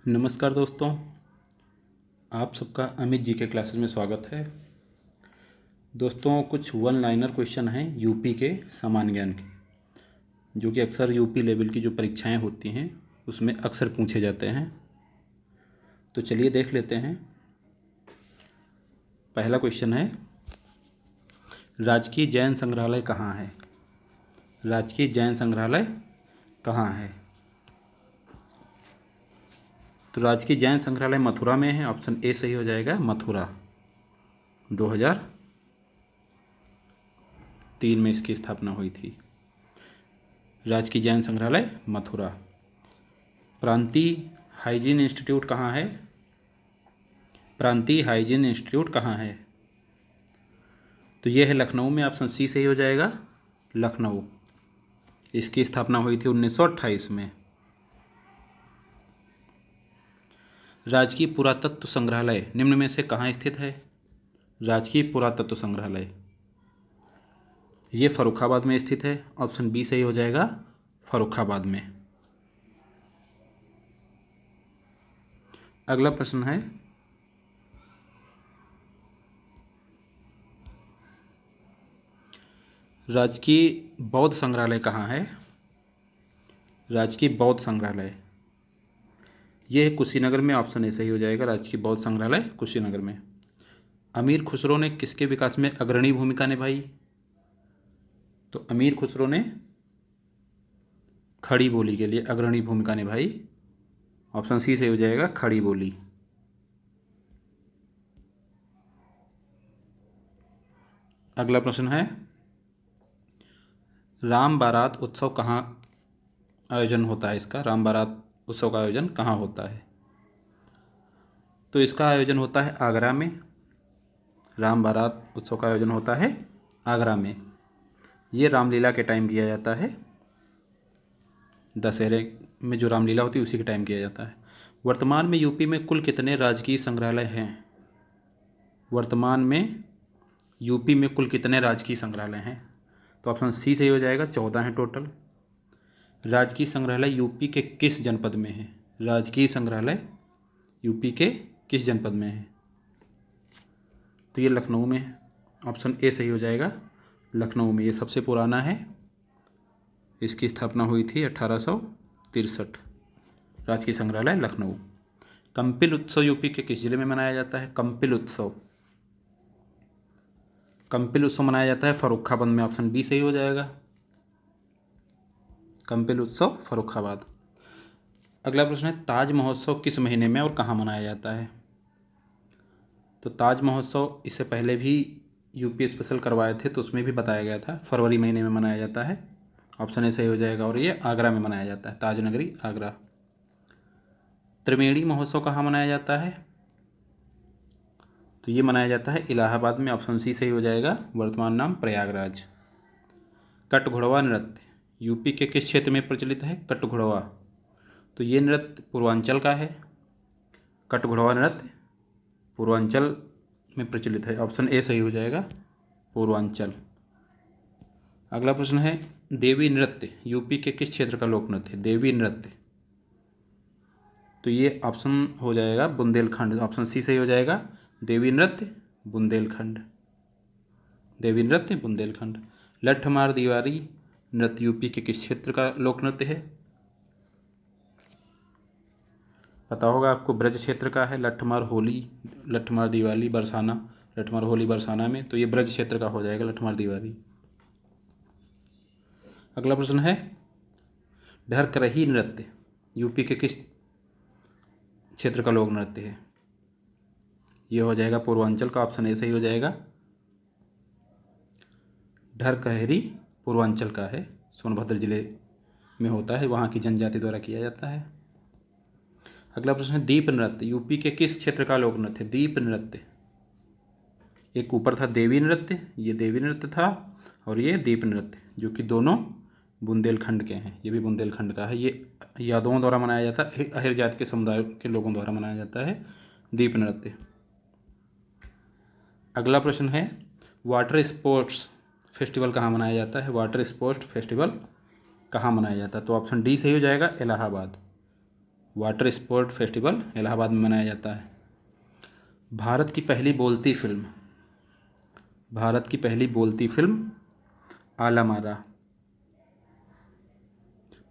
नमस्कार दोस्तों, आप सबका अमित जी के क्लासेस में स्वागत है। दोस्तों, कुछ वन लाइनर क्वेश्चन हैं यूपी के सामान्य ज्ञान के, जो कि अक्सर यूपी लेवल की जो परीक्षाएं होती हैं उसमें अक्सर पूछे जाते हैं। तो चलिए देख लेते हैं। पहला क्वेश्चन है, राजकीय जैन संग्रहालय कहाँ है? राजकीय जैन संग्रहालय कहाँ है? तो राजकीय जैन संग्रहालय मथुरा में है। ऑप्शन ए सही हो जाएगा, मथुरा। 2003 में इसकी स्थापना हुई थी। राजकीय जैन संग्रहालय मथुरा। प्रांतीय हाइजीन इंस्टीट्यूट कहाँ है? प्रांतीय हाइजीन इंस्टीट्यूट कहाँ है? तो यह है लखनऊ में। ऑप्शन सी सही हो जाएगा, लखनऊ। इसकी स्थापना हुई थी 1928 में। राजकीय पुरातत्व संग्रहालय निम्न में से कहाँ स्थित है? राजकीय पुरातत्व संग्रहालय ये फर्रुखाबाद में स्थित है। ऑप्शन बी सही हो जाएगा, फर्रुखाबाद में। अगला प्रश्न है, राजकीय बौद्ध संग्रहालय कहाँ है? राजकीय बौद्ध संग्रहालय ये है कुशीनगर में। ऑप्शन ए सही हो जाएगा, राजकीय बौद्ध संग्रहालय कुशीनगर में। अमीर खुसरो ने किसके विकास में अग्रणी भूमिका निभाई? तो अमीर खुसरो ने खड़ी बोली के लिए अग्रणी भूमिका निभाई। ऑप्शन सी सही हो जाएगा, खड़ी बोली। अगला प्रश्न है, राम बारात उत्सव कहाँ आयोजन होता है? इसका राम बारात उत्सव का आयोजन कहाँ होता है? तो इसका आयोजन होता है आगरा में। राम बारात उत्सव का आयोजन होता है आगरा में। ये रामलीला के टाइम किया जाता है। दशहरे में जो रामलीला होती है उसी के टाइम किया जाता है। वर्तमान में यूपी में कुल कितने राजकीय संग्रहालय हैं? वर्तमान में यूपी में कुल कितने राजकीय संग्रहालय हैं? तो ऑप्शन सी सही हो जाएगा, 14 हैं टोटल। राजकीय संग्रहालय यूपी के किस जनपद में है? राजकीय संग्रहालय यूपी के किस जनपद में है? तो ये लखनऊ में है। ऑप्शन ए सही हो जाएगा, लखनऊ में। ये सबसे पुराना है। इसकी स्थापना हुई थी 1863। राजकीय संग्रहालय लखनऊ। कंपिल उत्सव यूपी के किस जिले में मनाया जाता है? कंपिल उत्सव मनाया जाता है फर्रुखाबाद में। ऑप्शन बी सही हो जाएगा, कंपिल उत्सव फर्रुखाबाद। अगला प्रश्न है, ताज महोत्सव किस महीने में और कहाँ मनाया जाता है? तो ताज महोत्सव इससे पहले भी यूपी स्पेशल करवाए थे तो उसमें भी बताया गया था, फरवरी महीने में मनाया जाता है। ऑप्शन ए सही हो जाएगा, और ये आगरा में मनाया जाता है, ताज नगरी आगरा। त्रिवेणी महोत्सव कहाँ मनाया जाता है? तो ये मनाया जाता है इलाहाबाद में। ऑप्शन सी सही हो जाएगा, वर्तमान नाम प्रयागराज। कटघोड़वा नृत्य यूपी के किस क्षेत्र में प्रचलित है? कटघोड़वा, तो ये नृत्य पूर्वांचल का है। कटघोड़वा नृत्य पूर्वांचल में प्रचलित है। ऑप्शन ए सही हो जाएगा, पूर्वांचल। अगला प्रश्न है, देवी नृत्य यूपी के किस क्षेत्र का लोक नृत्य है? देवी नृत्य, तो ये ऑप्शन हो जाएगा बुंदेलखंड। ऑप्शन सी सही हो जाएगा, देवी नृत्य बुंदेलखंड। देवी नृत्य बुंदेलखंड। लट्ठमार दीवारी नृत्य यूपी के किस क्षेत्र का लोक नृत्य है? पता होगा आपको, ब्रज क्षेत्र का है। लट्ठमार होली, लट्ठमार दिवाली बरसाना, लट्ठमार होली बरसाना में, तो ये ब्रज क्षेत्र का हो जाएगा लट्ठमार दिवाली। अगला प्रश्न है, ढरकरही नृत्य यूपी के किस क्षेत्र का लोक नृत्य है? ये हो जाएगा पूर्वांचल का। ऑप्शन ए सही हो जाएगा, ढरकहरी पूर्वांचल का है, सोनभद्र जिले में होता है, वहाँ की जनजाति द्वारा किया जाता है। अगला प्रश्न है, दीप नृत्य यूपी के किस क्षेत्र का लोक नृत्य है? दीप नृत्य, एक ऊपर था देवी नृत्य, ये देवी नृत्य था, और ये दीप नृत्य, जो कि दोनों बुंदेलखंड के हैं। ये भी बुंदेलखंड का है। ये यादवों द्वारा मनाया जाता है, अहिर जाति के समुदाय के लोगों द्वारा मनाया जाता है दीप नृत्य। अगला प्रश्न है, वाटर स्पोर्ट्स फेस्टिवल कहाँ मनाया जाता है? वाटर स्पोर्ट्स फेस्टिवल कहाँ मनाया जाता है? तो ऑप्शन डी सही हो जाएगा, Allahabad. Water sport festival Allahabad में मनाया जाता है। भारत की पहली बोलती फिल्म, भारत की पहली बोलती फिल्म आला मारा।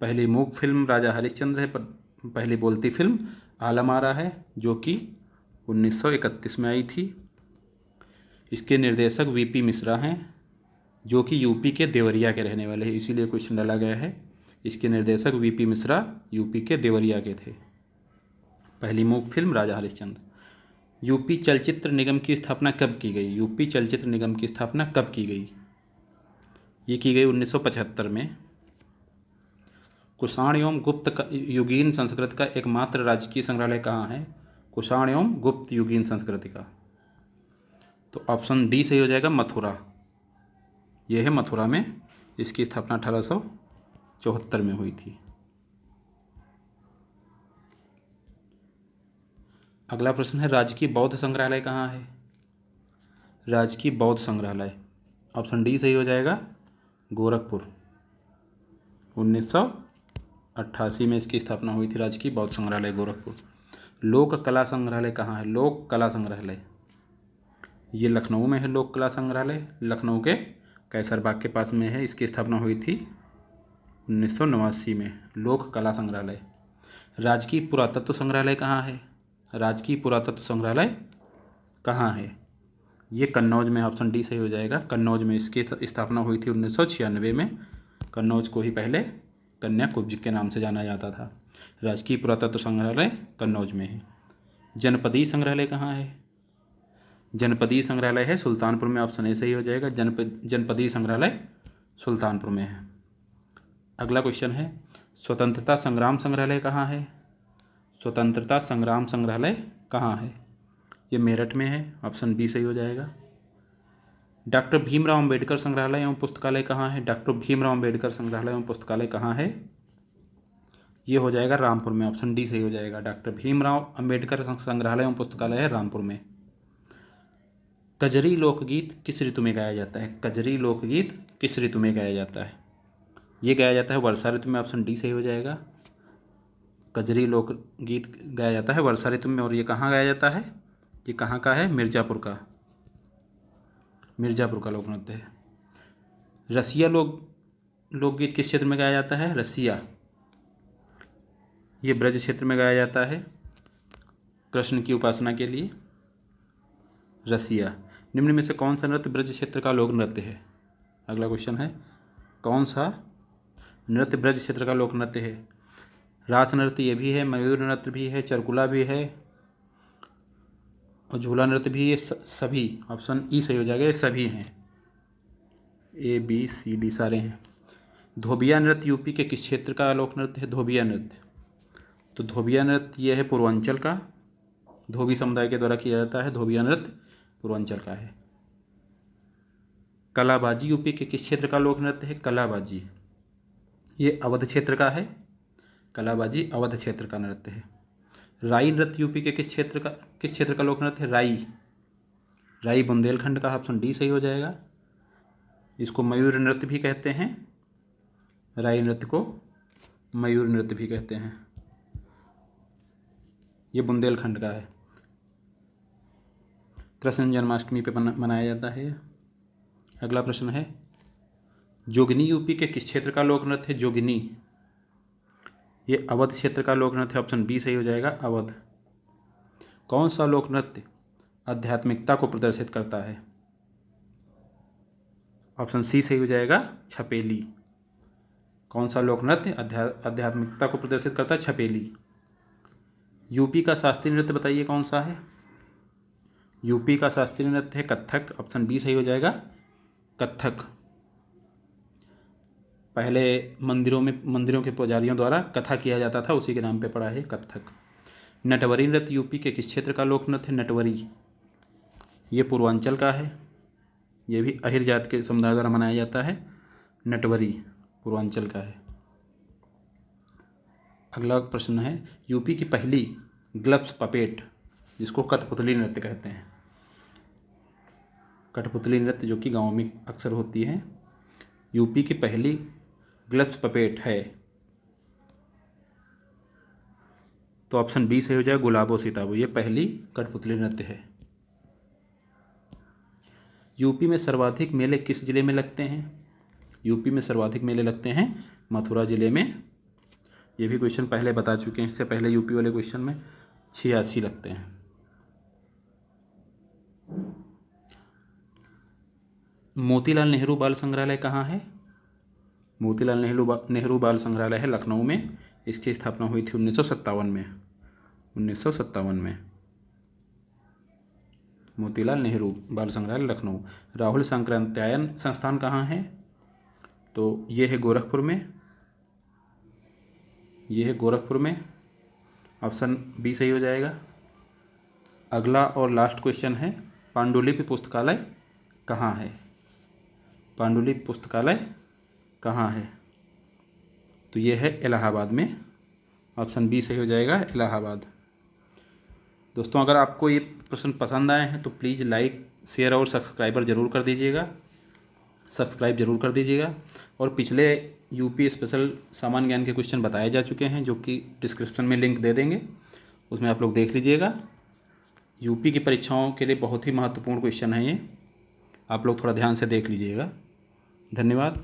पहली मूक फिल्म राजा हरिश्चंद्र है, पर पहली बोलती फिल्म आला मारा है, जो कि 1931 में आई थी। इसके निर्देशक वीपी मिश्रा हैं, जो कि यूपी के देवरिया के रहने वाले हैं, इसीलिए क्वेश्चन डाला गया है। इसके निर्देशक वीपी मिश्रा यूपी के देवरिया के थे। पहली मूक फिल्म राजा हरिश्चंद्र। यूपी चलचित्र निगम की स्थापना कब की गई? यूपी चलचित्र निगम की स्थापना कब की गई? ये की गई 1975 में। कुषाण एवं गुप्त युगीन संस्कृति का एकमात्र राजकीय संग्रहालय कहाँ है? कुषाण एवं गुप्त युगीन संस्कृति का, तो ऑप्शन डी सही हो जाएगा, मथुरा। यह है मथुरा में, इसकी स्थापना 1874 में हुई थी। अगला प्रश्न है, राजकीय बौद्ध संग्रहालय कहाँ है? राजकीय बौद्ध संग्रहालय, ऑप्शन डी सही हो जाएगा, गोरखपुर। 1988 में इसकी स्थापना हुई थी, राजकीय बौद्ध संग्रहालय गोरखपुर। लोक कला संग्रहालय कहाँ है? लोक कला संग्रहालय, ये लखनऊ में है। लोक कला संग्रहालय लखनऊ के कैसरबाग के पास में है, इसकी स्थापना हुई थी 1989 में। लोक कला संग्रहालय। राजकीय पुरातत्व संग्रहालय कहाँ है? राजकीय पुरातत्व संग्रहालय कहाँ है? ये कन्नौज में, ऑप्शन डी सही हो जाएगा, कन्नौज में इसकी स्थापना हुई थी 1996 में। कन्नौज को ही पहले कन्याकुब्ज के नाम से जाना जाता था। राजकीय पुरातत्व संग्रहालय कन्नौज में है। जनपदीय संग्रहालय कहाँ है? जनपदीय संग्रहालय है सुल्तानपुर में, ऑप्शन ए सही हो जाएगा, जनपदीय संग्रहालय सुल्तानपुर में है। अगला क्वेश्चन है, स्वतंत्रता संग्राम संग्रहालय कहाँ है? स्वतंत्रता संग्राम संग्रहालय कहाँ है? ये मेरठ में है, ऑप्शन बी सही हो जाएगा। डॉक्टर भीमराव अंबेडकर संग्रहालय एवं पुस्तकालय कहाँ है? डॉक्टर भीमराव अंबेडकर संग्रहालय एवं पुस्तकालय कहाँ है? ये हो जाएगा रामपुर में, ऑप्शन डी सही हो जाएगा। डॉक्टर भीमराव अंबेडकर संग्रहालय एवं पुस्तकालय है रामपुर में। कजरी लोकगीत किस ऋतु में गाया जाता है? कजरी लोकगीत किस ऋतु में गाया जाता है? ये गाया जाता है वर्षा ऋतु में, ऑप्शन डी सही हो जाएगा। कजरी लोकगीत गाया जाता है वर्षा ऋतु में, और ये कहाँ गाया जाता है? ये कहाँ का है? मिर्ज़ापुर का, मिर्ज़ापुर का लोक नृत्य है। रसिया लोकगीत किस क्षेत्र में गाया जाता है? रसिया, ये ब्रज क्षेत्र में गाया जाता है कृष्ण की उपासना के लिए। रसिया। निम्न में से कौन सा नृत्य ब्रज क्षेत्र का लोक नृत्य है? अगला क्वेश्चन है, कौन सा नृत्य ब्रज क्षेत्र का लोक नृत्य है? रास नृत्य ये भी है, मयूर नृत्य भी है, चरकुला भी है और झूला नृत्य भी, ये सभी, ऑप्शन ई सही हो जाएगा, ये सभी हैं, ए बी सी डी सारे हैं। धोबिया नृत्य यूपी के किस क्षेत्र का लोक नृत्य है? धोबिया नृत्य, तो धोबिया नृत्य ये है पूर्वांचल का, धोबी समुदाय के द्वारा किया जाता है। धोबिया नृत्य पूर्वांचल का है। कलाबाजी यूपी के किस क्षेत्र का लोक नृत्य है? कलाबाजी, ये अवध क्षेत्र का है। कलाबाजी अवध क्षेत्र का नृत्य है। राई नृत्य यूपी के किस क्षेत्र का लोक नृत्य है? राई बुंदेलखंड का, ऑप्शन डी सही हो जाएगा। इसको मयूर नृत्य भी कहते हैं, राई नृत्य को मयूर नृत्य भी कहते हैं। ये बुंदेलखंड का है। कृष्ण जन्माष्टमी पे मनाया जाता है। अगला प्रश्न है, जोगिनी यूपी के किस क्षेत्र का लोक नृत्य है? जोगिनी, ये अवध क्षेत्र का लोक नृत्य, ऑप्शन बी सही हो जाएगा, अवध। कौन सा लोक नृत्य आध्यात्मिकता को प्रदर्शित करता है? ऑप्शन सी सही हो जाएगा, छपेली। कौन सा लोक नृत्य आध्यात्मिकता को प्रदर्शित करता है? छपेली। यूपी का शास्त्रीय नृत्य बताइए कौन सा है? यूपी का शास्त्रीय नृत्य है कथक, ऑप्शन बी सही हो जाएगा, कथक। पहले मंदिरों के पुजारियों द्वारा कथा किया जाता था, उसी के नाम पे पड़ा है कथक। नटवरी नृत्य यूपी के किस क्षेत्र का लोक नृत्य है? नटवरी, ये पूर्वांचल का है, ये भी अहिर जात के समुदाय द्वारा मनाया जाता है। नटवरी पूर्वांचल का है। अगला प्रश्न है, यूपी की पहली ग्लव्स पपेट, जिसको कठपुतली नृत्य कहते हैं, कठपुतली नृत्य जो कि गाँव में अक्सर होती है, यूपी की पहली ग्लव्स पपेट है। तो ऑप्शन बी सही हो जाएगा, गुलाबो सिताबो। ये पहली कठपुतली नृत्य है। यूपी में सर्वाधिक मेले किस जिले में लगते हैं? यूपी में सर्वाधिक मेले लगते हैं मथुरा जिले में। ये भी क्वेश्चन पहले बता चुके हैं, इससे पहले यूपी वाले क्वेश्चन में 86 लगते हैं। मोतीलाल नेहरू बाल संग्रहालय कहाँ है? मोतीलाल नेहरू बाल संग्रहालय है लखनऊ में। इसकी स्थापना हुई थी 1957 में। 1957 में मोतीलाल नेहरू बाल संग्रहालय लखनऊ। राहुल सांकृत्यायन संस्थान कहाँ है? तो ये है गोरखपुर में। ये है गोरखपुर में। ऑप्शन बी सही हो जाएगा। अगला और लास्ट क्वेश्चन है, पांडुलिपि पुस्तकालय कहाँ है? पांडुलिपि पुस्तकालय कहाँ है? तो ये है इलाहाबाद में। ऑप्शन बी सही हो जाएगा, इलाहाबाद। दोस्तों, अगर आपको ये प्रश्न पसंद आए हैं तो प्लीज़ लाइक, शेयर और सब्सक्राइब ज़रूर कर दीजिएगा। और पिछले यूपी स्पेशल सामान्य ज्ञान के क्वेश्चन बताए जा चुके हैं, जो कि डिस्क्रिप्शन में लिंक दे देंगे, उसमें आप लोग देख लीजिएगा। यूपी की परीक्षाओं के लिए बहुत ही महत्वपूर्ण क्वेश्चन है ये, आप लोग थोड़ा ध्यान से देख लीजिएगा। धन्यवाद।